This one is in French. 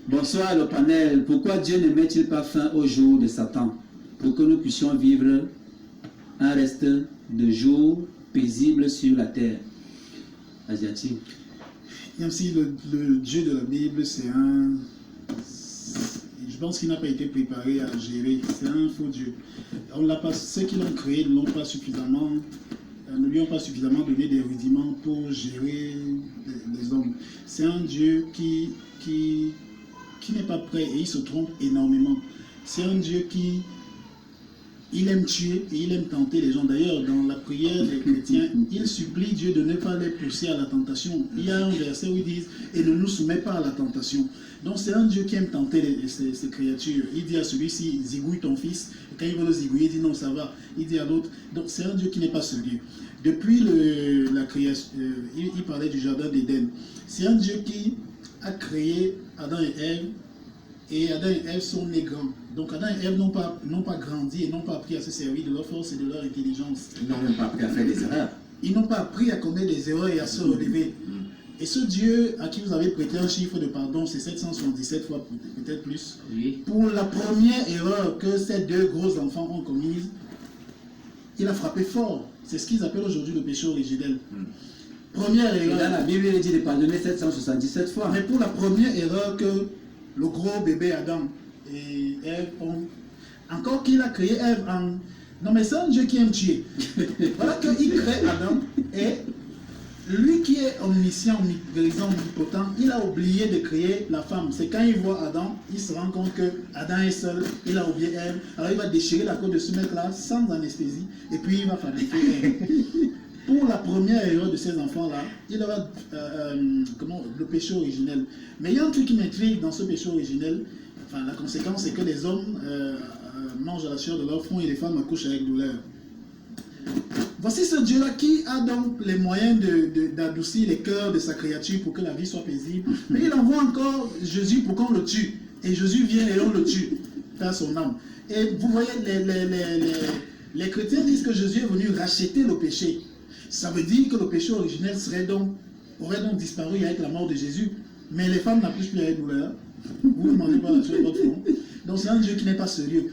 Bonsoir le panel. Pourquoi Dieu ne met-il pas fin au jour de Satan pour que nous puissions vivre un reste de jours paisibles sur la terre? Asiatique. Même si le Dieu de la Bible, c'est un... Je pense qu'il n'a pas été préparé à gérer. C'est un faux Dieu. On l'a pas, ceux qui l'ont créé ne lui ont pas suffisamment donné des rudiments pour gérer les hommes. C'est un Dieu qui n'est pas prêt et il se trompe énormément. C'est un Dieu qui... Il aime tuer et il aime tenter les gens. D'ailleurs, dans la prière des chrétiens, il supplie Dieu de ne pas les pousser à la tentation. Il y a un verset où ils disent « Et ne nous soumets pas à la tentation ». Donc c'est un Dieu qui aime tenter ces créatures. Il dit à celui-ci « Zigouille ton fils ». Et quand il veut le zigouiller, il dit « Non, ça va ». Il dit à l'autre. Donc c'est un Dieu qui n'est pas sérieux. Depuis la création, il parlait du jardin d'Éden. C'est un Dieu qui a créé Adam et Ève. Et Adam et Ève sont nés grands. Donc Adam et Ève n'ont pas grandi et n'ont pas appris à se servir de leur force et de leur intelligence. Ils n'ont même pas appris à faire des erreurs. Ils n'ont pas appris à commettre des erreurs et à se relever. Et ce Dieu à qui vous avez prêté un chiffre de pardon, c'est 777 fois, peut-être plus. Oui. Pour la première erreur que ces deux gros enfants ont commise, il a frappé fort. C'est ce qu'ils appellent aujourd'hui le péché originel. Première Et erreur. dans la Bible, il dit de pardonner 777 fois. Mais pour la première erreur que le gros bébé Adam et Ève ont, encore qu'il a créé Ève en... Non mais c'est un Dieu qui aime tuer. Voilà qu'il crée Adam et lui qui est omniscient, omniprésent, omnipotent, il a oublié de créer la femme. C'est quand il voit Adam, il se rend compte que Adam est seul, il a oublié Ève. Alors il va déchirer la côte de ce mec-là sans anesthésie et puis il va fabriquer Ève. Pour la première erreur de ces enfants-là, il aura le péché originel. Mais il y a un truc qui m'intrigue dans ce péché originel. Enfin, la conséquence, c'est que les hommes mangent à la sueur de leur front et les femmes accouchent avec douleur. Voici ce Dieu-là qui a donc les moyens d'adoucir les cœurs de sa créature pour que la vie soit paisible. Mais il envoie encore Jésus pour qu'on le tue. Et Jésus vient et on le tue, faire son âme. Et vous voyez, les chrétiens disent que Jésus est venu racheter le péché. Ça veut dire que le péché originel aurait donc disparu avec la mort de Jésus. Mais les femmes n'accouchent plus avec douleur. Vous ne mangez pas la sueur de votre front. Donc c'est un Dieu qui n'est pas sérieux.